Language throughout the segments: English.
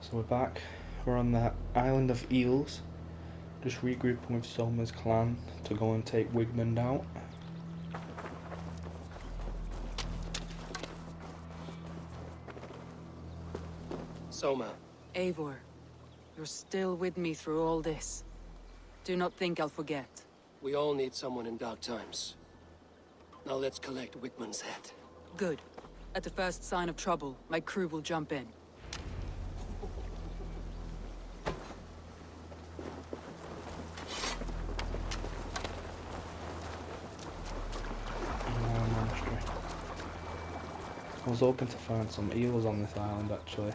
So we're back. We're on the island of Eels, just regrouping with Soma's clan to go and take Wigmund out. Soma. Eivor, you're still with me through all this. Do not think I'll forget. We all need someone in dark times. Now let's collect Wickman's head. Good. At the first sign of trouble, my crew will jump in. Monastery. I was hoping to find some eels on this island actually,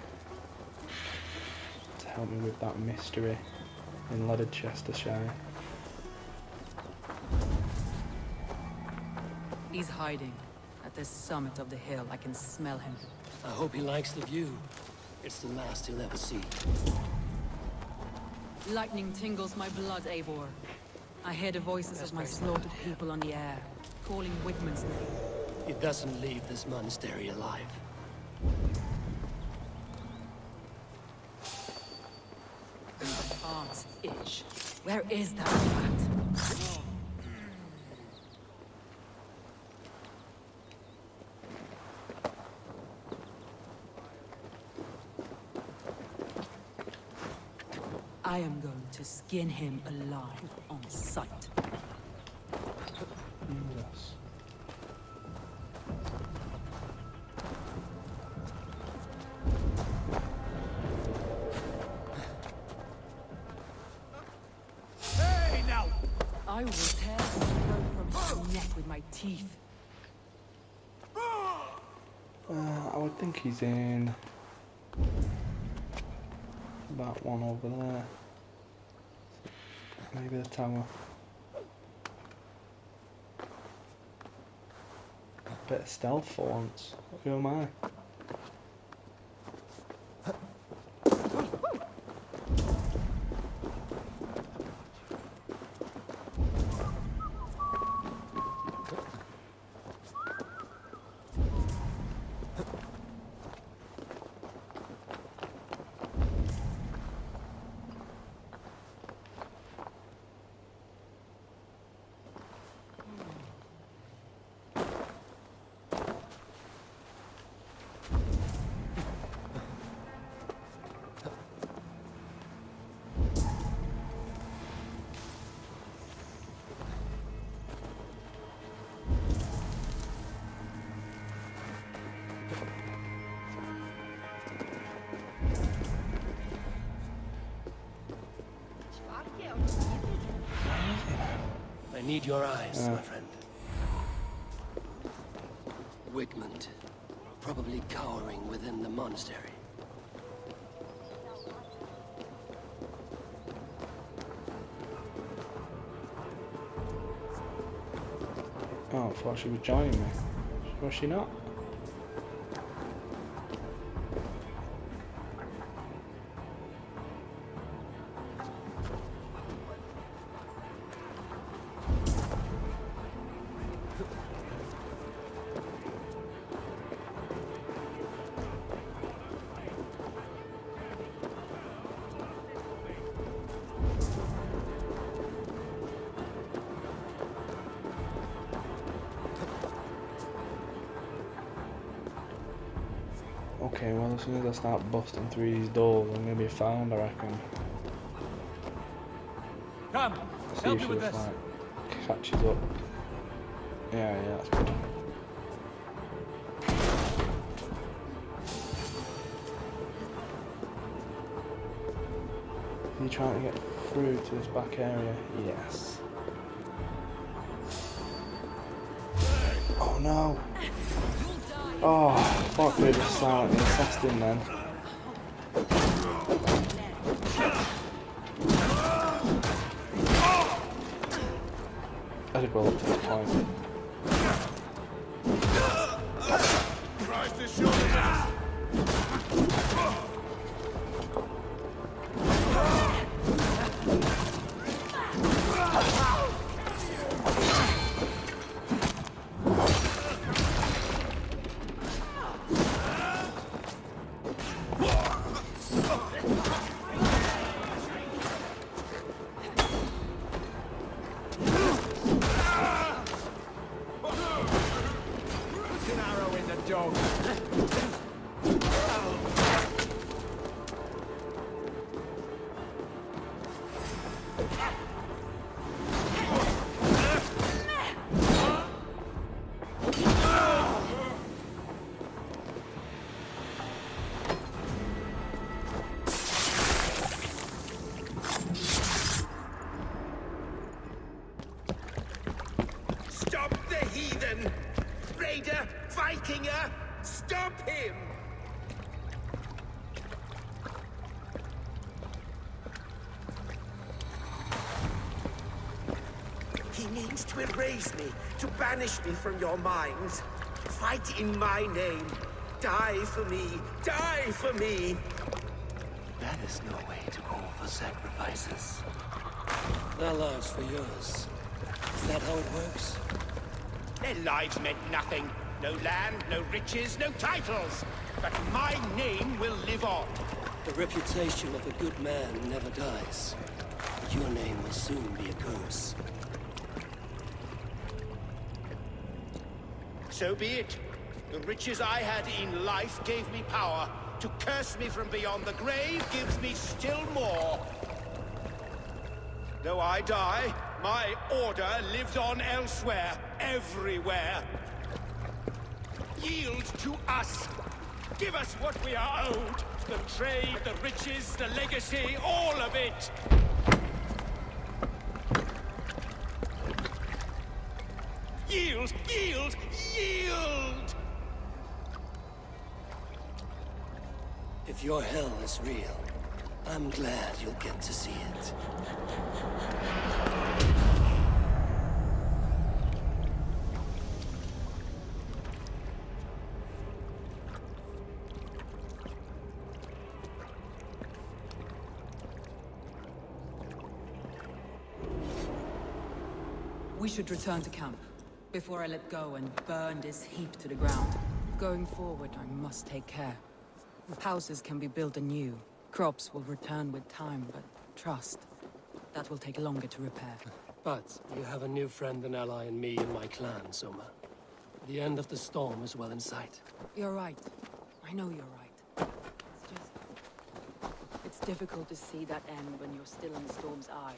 to help me with that mystery in Leicestershire. He's hiding. At the summit of the hill, I can smell him. I hope he likes the view. It's the last he'll ever see. Lightning tingles my blood, Eivor. I hear the voices of my slaughtered people on the air, calling Wigmund's name. He doesn't leave this monastery alive. My arms itch. Where is that rat? I am going to skin him alive on sight. Yes. Hey, now! I will tear his throat from his neck with my teeth. I would think he's in that one over there. Maybe the tower. A bit of stealth for once. Who am I? I need your eyes, my friend. Wigmund, probably cowering within the monastery. Oh, I thought she was joining me. Was she not? Okay, well as soon as I start busting through these doors, I'm gonna be found, I reckon. Come, See if she just like catches up. Yeah, that's good. Are you trying to get through to this back area? Yes. Oh no! Oh, fuck, they just silently assessed him then. I did well up to this point. Stop the heathen! Raider! Vikinger! Stop him! He means to erase me, to banish me from your minds. Fight in my name. Die for me. Die for me. That is no way to call for sacrifices. Their lives for yours. Is that how it works? Their lives meant nothing. No land, no riches, no titles. But my name will live on. The reputation of a good man never dies. But your name will soon be a curse. So be it. The riches I had in life gave me power. To curse me from beyond the grave gives me still more. Though I die, my order lives on elsewhere, everywhere. Yield to us. Give us what we are owed. The trade, the riches, the legacy, all of it. Yield! Yield! Yield! If your hell is real, I'm glad you'll get to see it. We should return to camp, before I let go and burn this heap to the ground. Going forward, I must take care. Houses can be built anew. Crops will return with time, but trust, that will take longer to repair. But you have a new friend and ally in me and my clan, Soma. The end of the storm is well in sight. You're right. I know you're right. It's difficult to see that end when you're still in the storm's eye.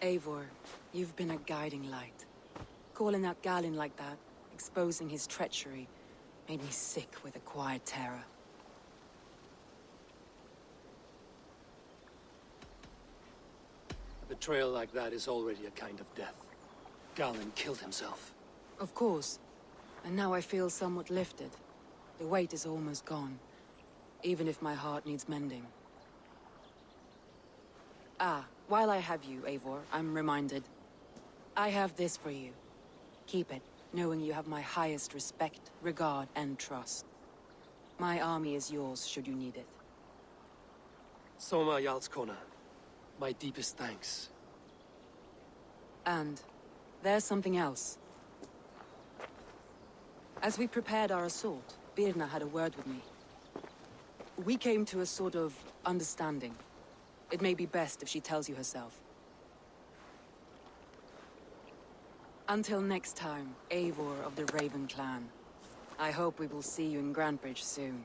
Eivor, you've been a guiding light. Calling out Galinn like that, exposing his treachery, made me sick with a quiet terror. Betrayal like that is already a kind of death. Galinn killed himself. Of course. And now I feel somewhat lifted. The weight is almost gone, even if my heart needs mending. Ah, while I have you, Eivor, I'm reminded. I have this for you. Keep it, knowing you have my highest respect, regard, and trust. My army is yours, should you need it. Soma Jarlskona, my deepest thanks. And there's something else. As we prepared our assault, Birna had a word with me. We came to a sort of understanding. It may be best if she tells you herself. Until next time, Eivor of the Raven Clan. I hope we will see you in Grantebridge soon.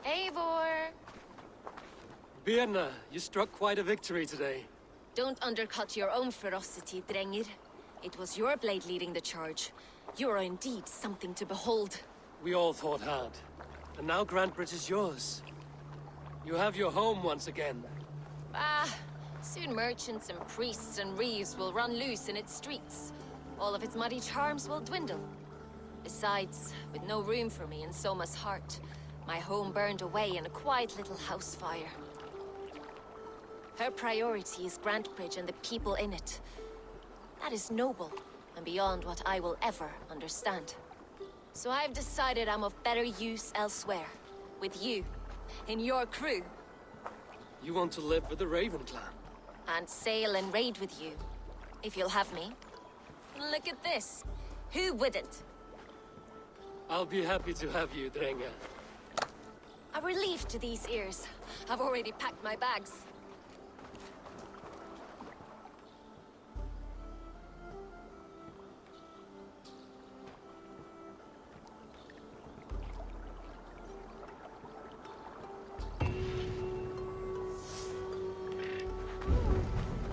Eivor! Birna, you struck quite a victory today. Don't undercut your own ferocity, Drengir. It was your blade leading the charge. You are indeed something to behold. We all thought hard. And now Grantebridge is yours. You have your home once again. Soon merchants and priests and reeves will run loose in its streets. All of its muddy charms will dwindle. Besides, with no room for me in Soma's heart, my home burned away in a quiet little house fire. Her priority is Grantebridge and the people in it. That is noble, and beyond what I will ever understand. So I've decided I'm of better use elsewhere. With you. In your crew. You want to live with the Raven clan? And sail and raid with you. If you'll have me. Look at this. Who wouldn't? I'll be happy to have you, Drenge. A relief to these ears. I've already packed my bags.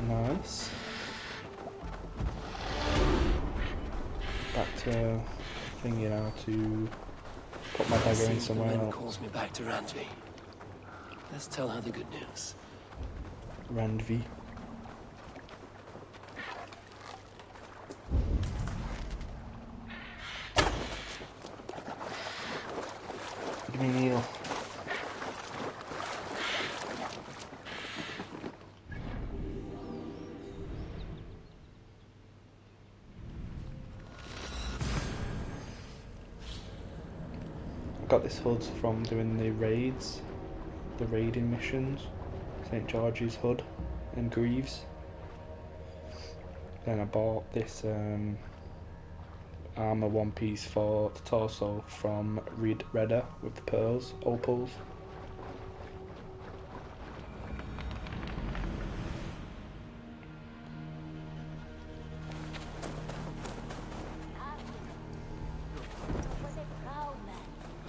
Nice. Back to thinking how to put my dagger in somewhere The wind else. calls me back to Randvi. Let's tell her the good news. Randvi. Give me an eel. I got this hood from doing the raids, the raiding missions, St. George's Hood and Greaves. Then I bought this armour one piece for the torso from Redder with the pearls, opals. Was a proud man,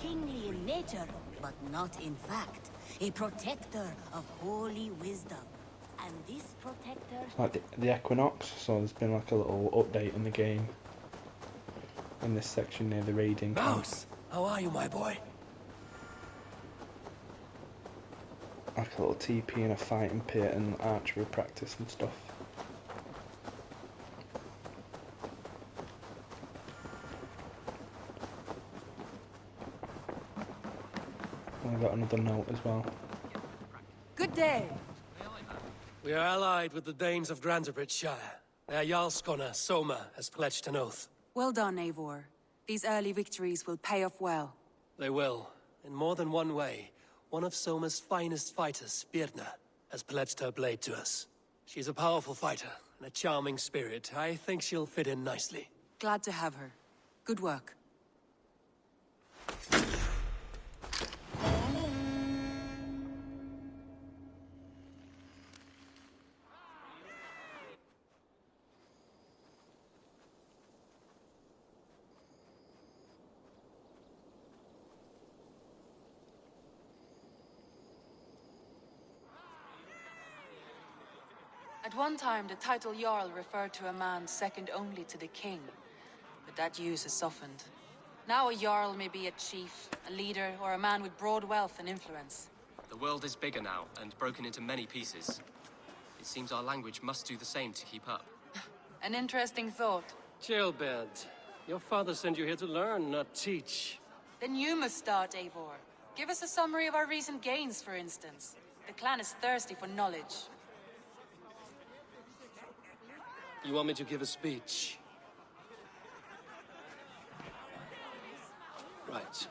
kingly in nature, but not in fact. A protector of holy wisdom. And this protector... Like the equinox, so there's been like a little update in the game. In this section near the raiding camp. Mouse, how are you, my boy? Like a little TP and a fighting pit and archery practice and stuff. And I got another note as well. Good day. We are allied with the Danes of Grantebridge Shire. Their Jarlskona, Soma, has pledged an oath. Well done, Eivor. These early victories will pay off well. They will. In more than one way, one of Soma's finest fighters, Birna, has pledged her blade to us. She's a powerful fighter and a charming spirit. I think she'll fit in nicely. Glad to have her. Good work. At one time, the title Jarl referred to a man second only to the king, but that use has softened. Now a Jarl may be a chief, a leader, or a man with broad wealth and influence. The world is bigger now, and broken into many pieces. It seems our language must do the same to keep up. An interesting thought. Chillbed, your father sent you here to learn, not teach. Then you must start, Eivor. Give us a summary of our recent gains, for instance. The clan is thirsty for knowledge. You want me to give a speech? Right.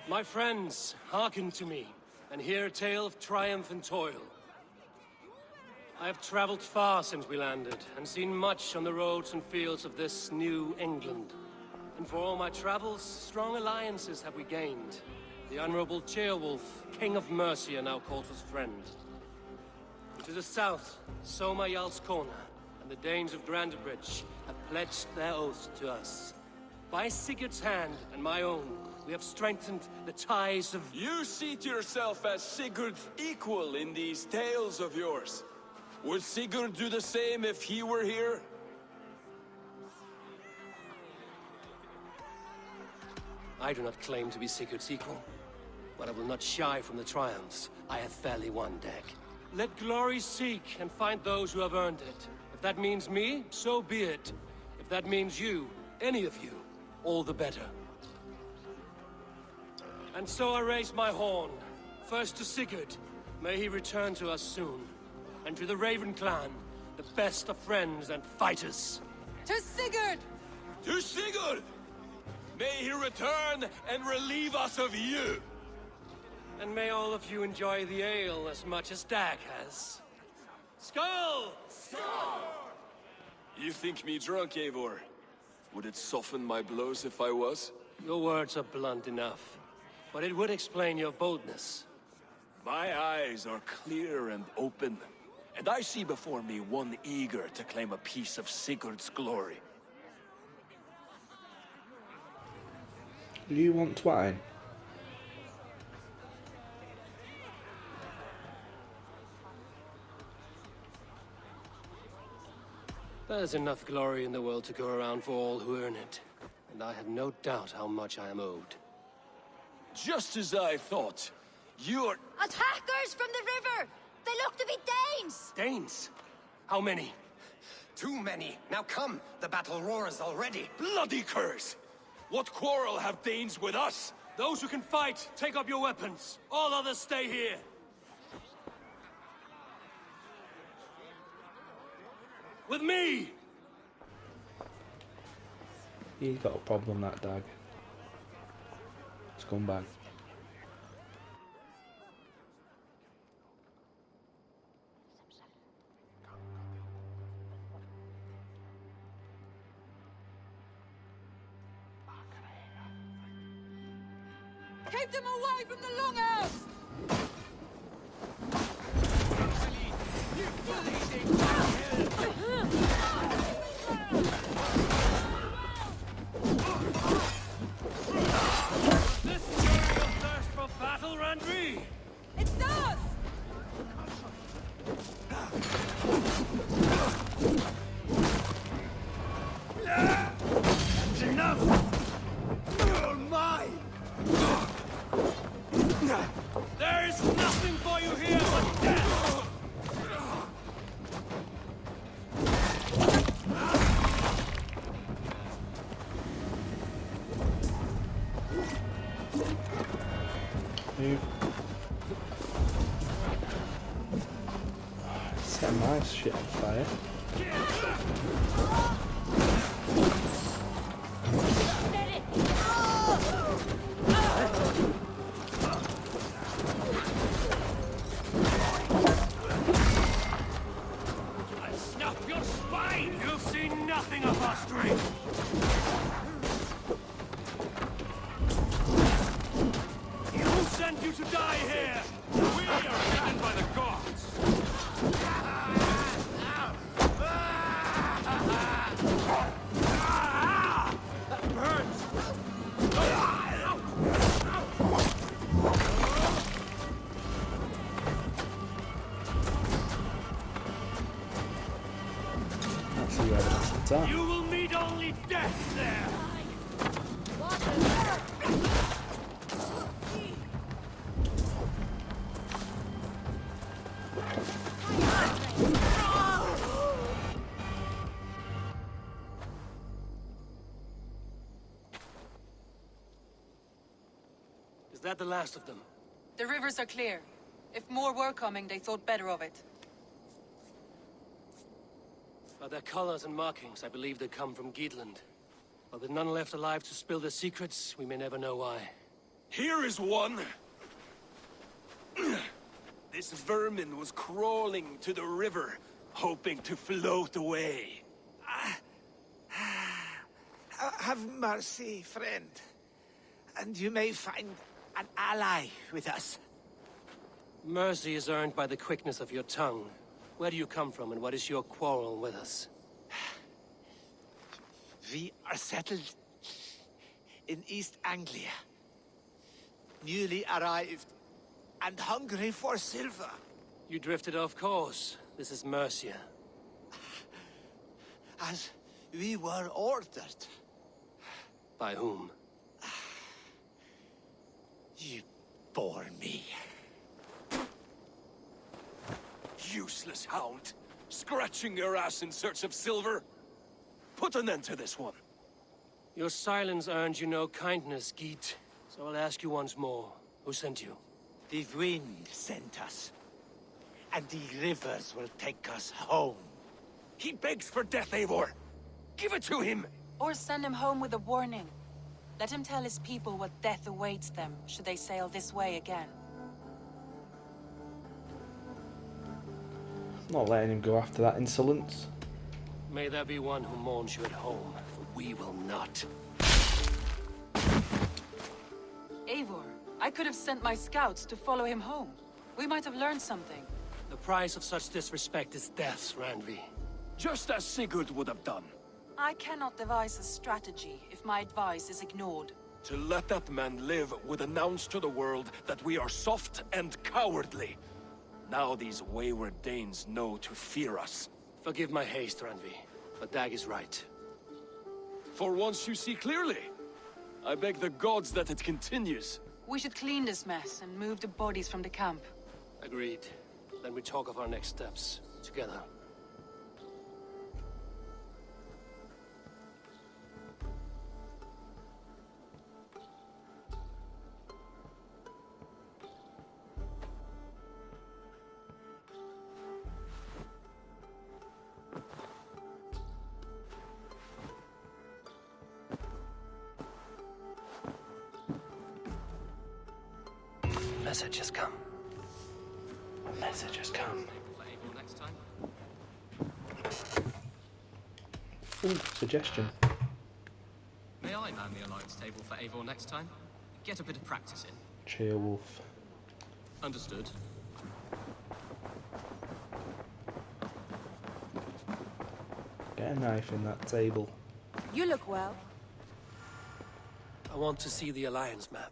My friends, hearken to me, and hear a tale of triumph and toil. I have traveled far since we landed, and seen much on the roads and fields of this new England. And for all my travels, strong alliances have we gained. The Honorable Ceolwulf, King of Mercia, now calls us friend. To the south, Soma Jarlskona and the Danes of Grantebridge have pledged their oath to us. By Sigurd's hand and my own, we have strengthened the ties of... You see to yourself as Sigurd's equal in these tales of yours. Would Sigurd do the same if he were here? I do not claim to be Sigurd's equal, but I will not shy from the triumphs I have fairly won, Dag. Let glory seek and find those who have earned it. If that means me, so be it. If that means you, any of you, all the better. And so I raise my horn. First to Sigurd, may he return to us soon. And to the Raven clan, the best of friends and fighters. To Sigurd! To Sigurd! May he return and relieve us of you! And may all of you enjoy the ale as much as Dag has. Skull! You think me drunk, Eivor? Would it soften my blows if I was? Your words are blunt enough, but it would explain your boldness. My eyes are clear and open, and I see before me one eager to claim a piece of Sigurd's glory. You want wine? There's enough glory in the world to go around for all who earn it, and I have no doubt how much I am owed. Just as I thought. You're... Attackers from the river! They look to be Danes! Danes? How many? Too many. Now come, the battle roars already. Bloody curse! What quarrel have Danes with us? Those who can fight, take up your weapons. All others stay here. With me! He's got a problem, that Dag. Scumbag. Keep them away from the longhouse! This journey of thirst for battle, Randri? It does! That's enough! You're mine! There is nothing for you here but death! Move. Set my shit on fire. I snuff your spine! You'll see nothing of our strength! Who sent you to die here? We are guided by the gods! That burns! That's the evidence of that. You will meet only death there! Is that the last of them? The rivers are clear. If more were coming, they thought better of it. By their colors and markings, I believe they come from Geatland. But with none left alive to spill their secrets, we may never know why. Here is one! This vermin was crawling to the river, hoping to float away. Have mercy, friend. And you may find an ally with us. Mercy is earned by the quickness of your tongue. Where do you come from, and what is your quarrel with us? We are settled in East Anglia. Newly arrived and hungry for silver. You drifted off course. This is Mercia. As we were ordered. By whom? You bore me. Useless hound! Scratching your ass in search of silver! Put an end to this one! Your silence earned you no kindness, Geet. So I'll ask you once more. Who sent you? The wind sent us. And the rivers will take us home. He begs for death, Eivor! Give it to him! Or send him home with a warning. Let him tell his people what death awaits them, should they sail this way again. Not letting him go after that insolence. May there be one who mourns you at home, for we will not. Eivor, I could have sent my scouts to follow him home. We might have learned something. The price of such disrespect is death, Randvi. Just as Sigurd would have done. I cannot devise a strategy if my advice is ignored. To let that man live would announce to the world that we are soft and cowardly. Now these wayward Danes know to fear us. Forgive my haste, Randvi, but Dag is right. For once you see clearly. I beg the gods that it continues. We should clean this mess and move the bodies from the camp. Agreed. Then we talk of our next steps, together. Message has come. A message has come. For Eivor next time. Ooh, suggestion. May I man the alliance table for Eivor next time? Get a bit of practice in. Cheerwolf. Understood. Get a knife in that table. You look well. I want to see the Alliance map.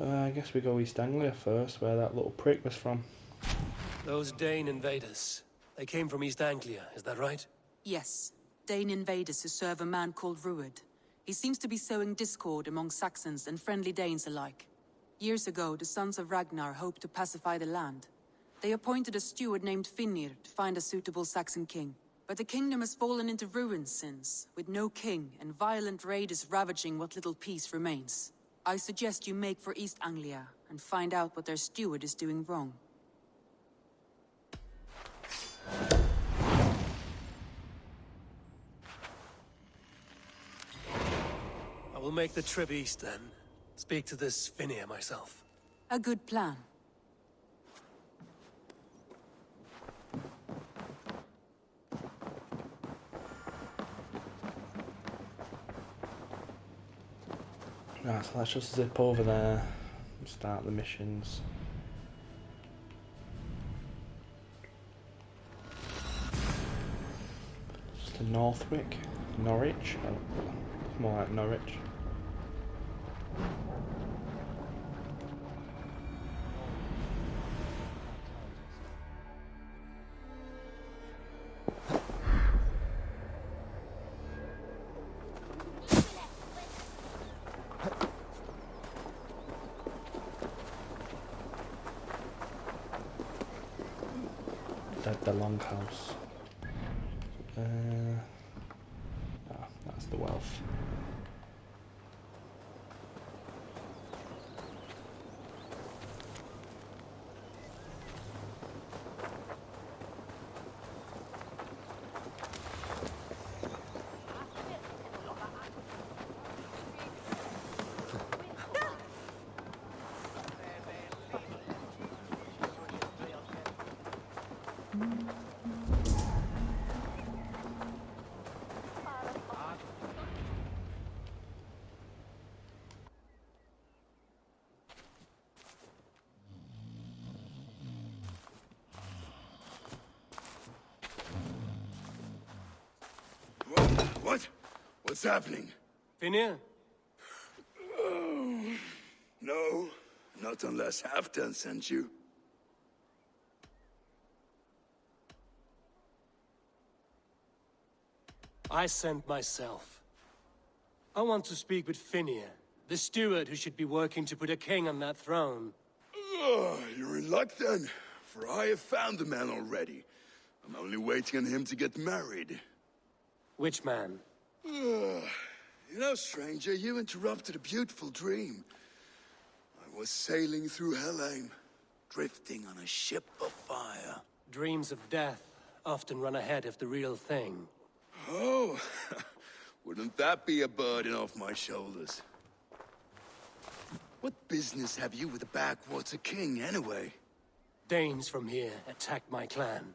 I guess we go East Anglia first, where that little prick was from. Those Dane invaders. They came from East Anglia, is that right? Yes. Dane invaders who serve a man called Rued. He seems to be sowing discord among Saxons and friendly Danes alike. Years ago, the sons of Ragnar hoped to pacify the land. They appointed a steward named Finnir to find a suitable Saxon king. But the kingdom has fallen into ruins since, with no king and violent raiders ravaging what little peace remains. I suggest you make for East Anglia and find out what their steward is doing wrong. I will make the trip east then. Speak to this Finnir myself. A good plan. Right, so let's just zip over there and start the missions. To Northwick, Norwich, more like Norwich. The Longhouse. That's the wealth. What? What's happening? Finir? No, not unless Halfdan sent you. I sent myself. I want to speak with Finir, the steward who should be working to put a king on that throne. You're in luck then, for I have found the man already. I'm only waiting on him to get married. Which man? You know, stranger, you interrupted a beautiful dream. I was sailing through Helheim, drifting on a ship of fire. Dreams of death often run ahead of the real thing. Oh, wouldn't that be a burden off my shoulders? What business have you with the Backwater King, anyway? Danes from here attacked my clan.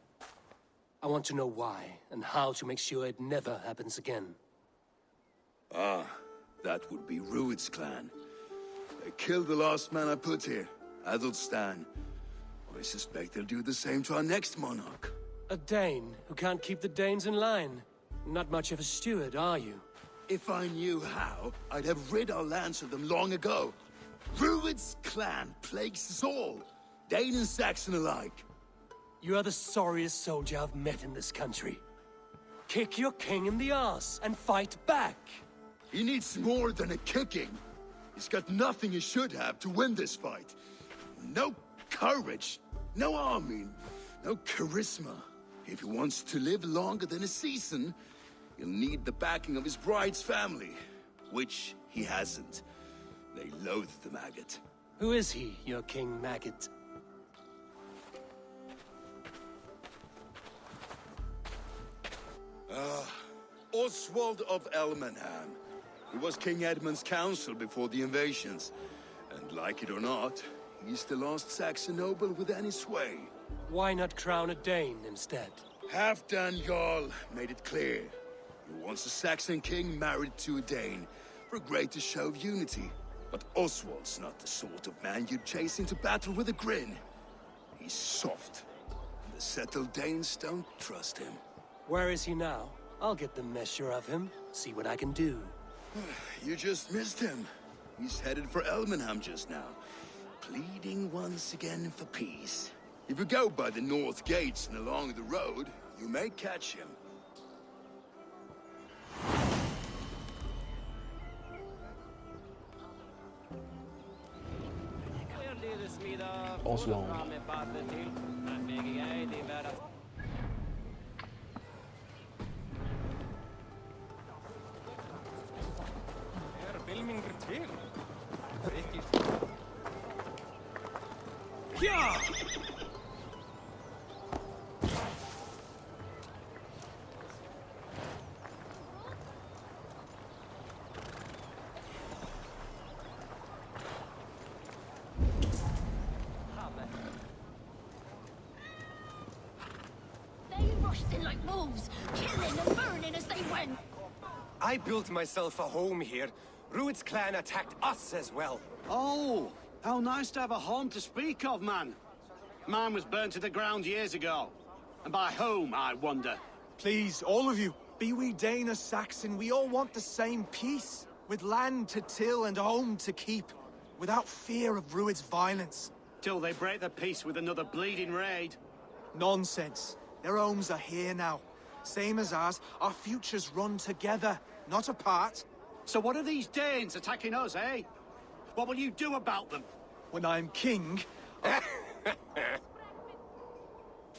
I want to know why, and how to make sure it never happens again. Ah, that would be Rued's clan. They killed the last man I put here, Adelstan. I suspect they'll do the same to our next monarch. A Dane who can't keep the Danes in line. Not much of a steward, are you? If I knew how, I'd have rid our lands of them long ago. Rued's clan plagues us all, Dane and Saxon alike. You are the sorriest soldier I've met in this country. Kick your king in the arse and fight back! He needs more than a kicking. He's got nothing he should have to win this fight. No courage, no army, no charisma. If he wants to live longer than a season, he'll need the backing of his bride's family, which he hasn't. They loathe the maggot. Who is he, your King Maggot? Oswald of Elmenham. He was King Edmund's counsel before the invasions. And like it or not, he's the last Saxon noble with any sway. Why not crown a Dane instead? Halfdan Jarl made it clear. He wants a Saxon king married to a Dane, for a greater show of unity. But Oswald's not the sort of man you'd chase into battle with a grin. He's soft. And the settled Danes don't trust him. Where is he now? I'll get the measure of him, see what I can do. You just missed him. He's headed for Elmenham just now, pleading once again for peace. If you go by the north gates and along the road, you may catch him. Oswald. They rushed in like wolves, killing and burning as they went. I built myself a home here. Rued's clan attacked us as well. Oh, how nice to have a home to speak of, man. Mine was burnt to the ground years ago. And by whom, I wonder? Please, all of you, be we Dane or Saxon, we all want the same peace. With land to till and home to keep. Without fear of Rued's violence. Till they break the peace with another bleeding raid. Nonsense. Their homes are here now. Same as ours, our futures run together, not apart. So what are these Danes attacking us, eh? What will you do about them? When I am king...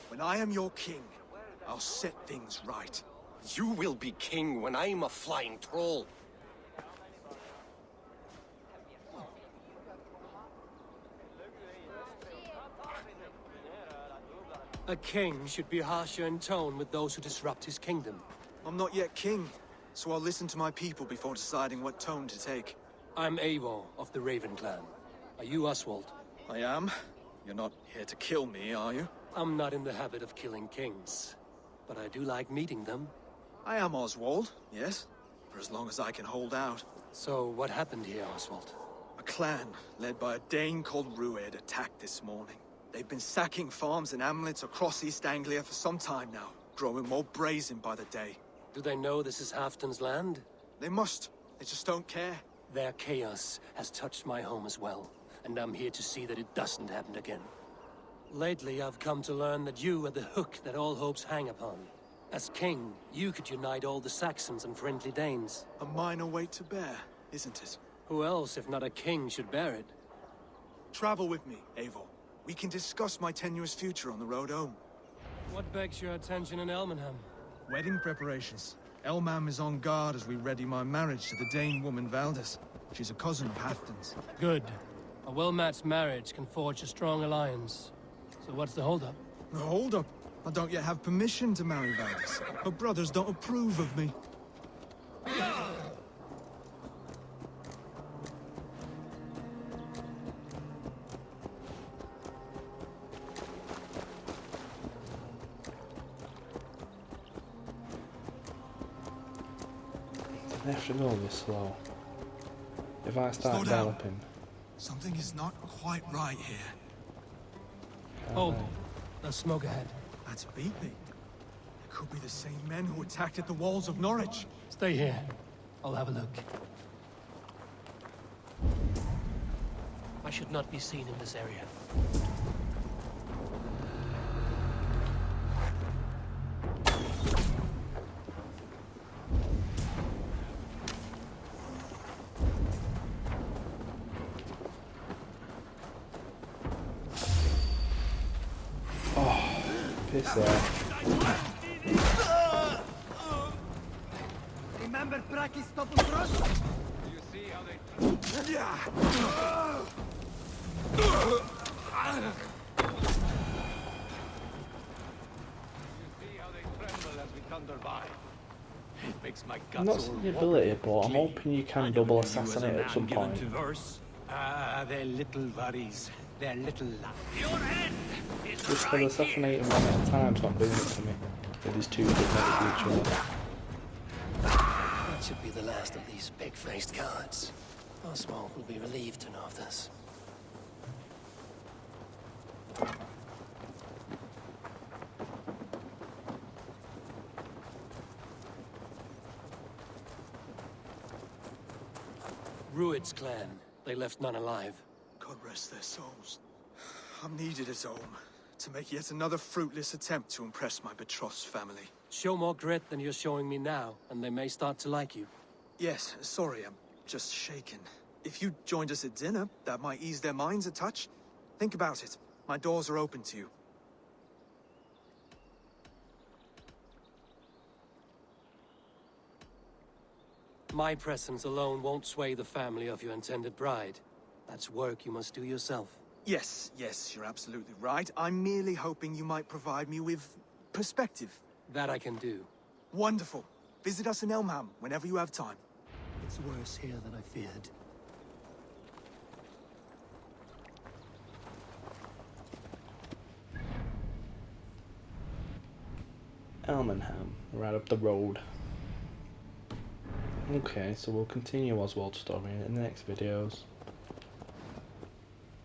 When I am your king, I'll set things right. You will be king when I'm a flying troll. A king should be harsher in tone with those who disrupt his kingdom. I'm not yet king, so I'll listen to my people before deciding what tone to take. I'm Eivor of the Raven clan. Are you Oswald? I am. You're not here to kill me, are you? I'm not in the habit of killing kings, but I do like meeting them. I am Oswald, yes, for as long as I can hold out. So what happened here, Oswald? A clan, led by a Dane called Rued, attacked this morning. They've been sacking farms and hamlets across East Anglia for some time now, growing more brazen by the day. Do they know this is Halfton's land? They must. They just don't care. Their chaos has touched my home as well, and I'm here to see that it doesn't happen again. Lately, I've come to learn that you are the hook that all hopes hang upon. As king, you could unite all the Saxons and friendly Danes. A minor weight to bear, isn't it? Who else, if not a king, should bear it? Travel with me, Eivor. We can discuss my tenuous future on the road home. What begs your attention in Elmenham? Wedding preparations. Elmam is on guard as we ready my marriage to the Dane woman Valdis. She's a cousin of Halfton's. Good. A well-matched marriage can forge a strong alliance. So what's the holdup? The holdup? I don't yet have permission to marry Valdis. Her brothers don't approve of me. They have to go this slow. If I start Slow down. galloping... Something is not quite right here. Hold. There's smoke ahead. That's beat me. It could be the same men who attacked at the walls of Norwich. Stay here. I'll have a look. I should not be seen in this area. Piss there. Remember Braki's stop and thrust? You see how they... It makes my guts Not the ability, but I'm hoping you can double assassinate at some point. They're little worries. They're little Just for assassinating one at a time, so I'm doing it to me. With these two good next to each other. That should be the last of these big-faced cowards. Oswald will be relieved to know of this. Rued's clan. They left none alive. God rest their souls. I'm needed as home to make yet another fruitless attempt to impress my betrothed's family. Show more grit than you're showing me now, and they may start to like you. Yes, sorry, I'm just shaken. If you joined us at dinner, that might ease their minds a touch. Think about it. My doors are open to you. My presence alone won't sway the family of your intended bride. That's work you must do yourself. Yes, you're absolutely right. I'm merely hoping you might provide me with perspective. That I can do. Wonderful. Visit us in Elmham whenever you have time. It's worse here than I feared. Elmenham, right up the road. Okay, so we'll continue Oswald's story in the next videos.